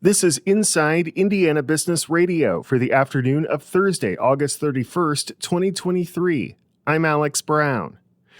This is Inside Indiana Business Radio for the afternoon of Thursday, August 31st, 2023. I'm Alex Brown.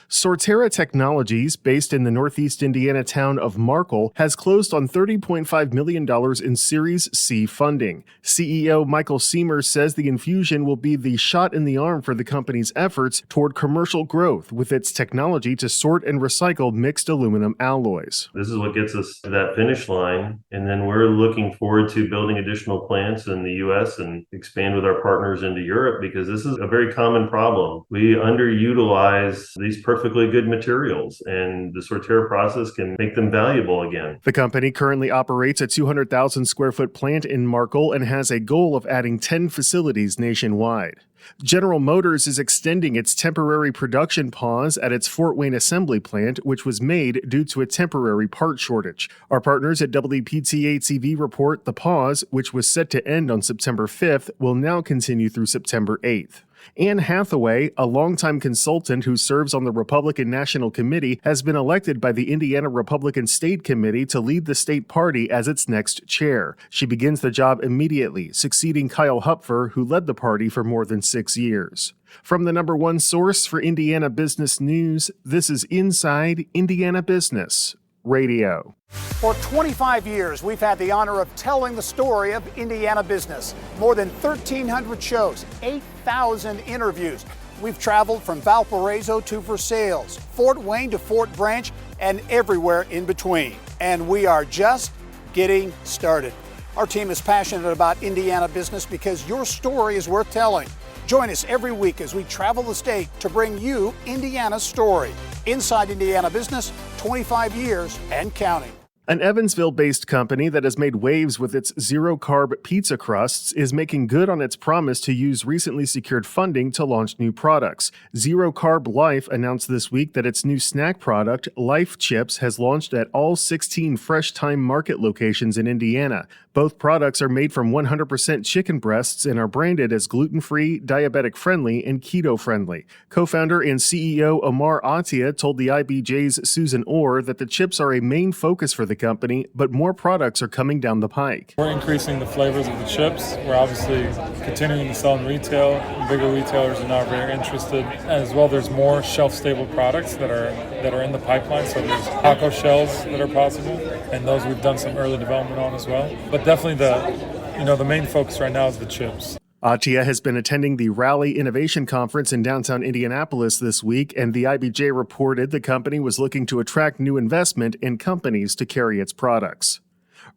Sortera Technologies, based in the northeast Indiana town of Markle, has closed on $30.5 million in Series C funding. CEO Michael Seymour says the infusion will be the shot in the arm for the company's efforts toward commercial growth with its technology to sort and recycle mixed aluminum alloys. This is what gets us to that finish line, and then we're looking forward to building additional plants in the U.S. and expand with our partners into Europe, because this is a very common problem. We underutilize these perfectly good materials, and the Sortera process can make them valuable again. The company currently operates a 200,000 square foot plant in Markle and has a goal of adding 10 facilities nationwide. General Motors is extending its temporary production pause at its Fort Wayne assembly plant, which was made due to a temporary part shortage. Our partners at WPTH-TV report the pause, which was set to end on September 5th, will now continue through September 8th. Anne Hathaway, a longtime consultant who serves on the Republican National Committee, has been elected by the Indiana Republican State Committee to lead the state party as its next chair. She begins the job immediately, succeeding Kyle Hupfer, who led the party for more than 6 years. From the number one source for Indiana business news, this is Inside Indiana Business Radio. For 25 years, we've had the honor of telling the story of Indiana business. More than 1,300 shows, 8,000 interviews. We've traveled from Valparaiso to Versailles, Fort Wayne to Fort Branch, and everywhere in between. And we are just getting started. Our team is passionate about Indiana business because your story is worth telling. Join us every week as we travel the state to bring you Indiana's story. Inside Indiana Business, 25 years and counting. An Evansville-based company that has made waves with its zero-carb pizza crusts is making good on its promise to use recently secured funding to launch new products. Zero Carb Life announced this week that its new snack product, Life Chips, has launched at all 16 Fresh Thyme Market locations in Indiana. Both products are made from 100% chicken breasts and are branded as gluten-free, diabetic-friendly, and keto-friendly. Co-founder and CEO Omar Atia told the IBJ's Susan Orr that the chips are a main focus for the company, but more products are coming down the pike. We're increasing the flavors of the chips. We're obviously continuing to sell in retail. Bigger retailers are now very interested. As well, there's more shelf-stable products that are in the pipeline. So there's taco shells that are possible, and those we've done some early development on as well. But definitely the main focus right now is the chips. Atia has been attending the Rally Innovation Conference in downtown Indianapolis this week, and the IBJ reported the company was looking to attract new investment in companies to carry its products.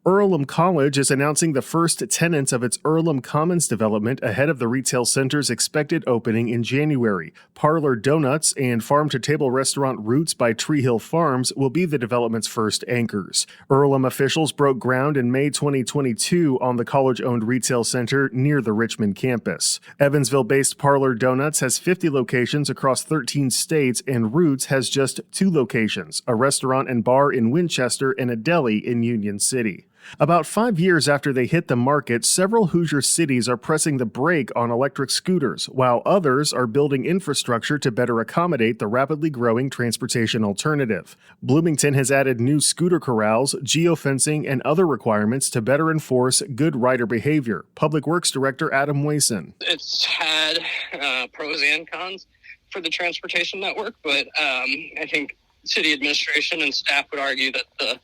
Earlham College is announcing the first tenants of its Earlham Commons development ahead of the retail center's expected opening in January. Parlor Donuts and farm-to-table restaurant Roots by Tree Hill Farms will be the development's first anchors. Earlham officials broke ground in May 2022 on the college-owned retail center near the Richmond campus. Evansville-based Parlor Donuts has 50 locations across 13 states, and Roots has just 2 locations, a restaurant and bar in Winchester and a deli in Union City. About 5 years after they hit the market, several Hoosier cities are pressing the brake on electric scooters, while others are building infrastructure to better accommodate the rapidly growing transportation alternative. Bloomington has added new scooter corrals, geofencing, and other requirements to better enforce good rider behavior. Public Works Director Adam Wason. It's had pros and cons for the transportation network, but I think city administration and staff would argue that the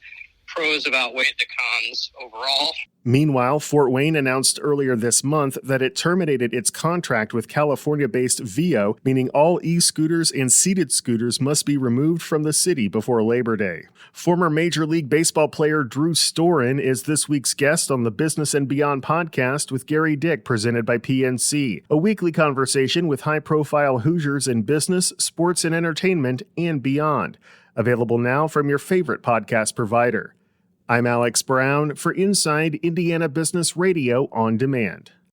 pros have outweighed the cons overall. Meanwhile, Fort Wayne announced earlier this month that it terminated its contract with California-based Vio, meaning all e-scooters and seated scooters must be removed from the city before Labor Day. Former Major League Baseball player Drew Storen is this week's guest on the Business and Beyond podcast with Gary Dick, presented by PNC, a weekly conversation with high-profile Hoosiers in business, sports, and entertainment, and beyond. Available now from your favorite podcast provider. I'm Alex Brown for Inside Indiana Business Radio on Demand.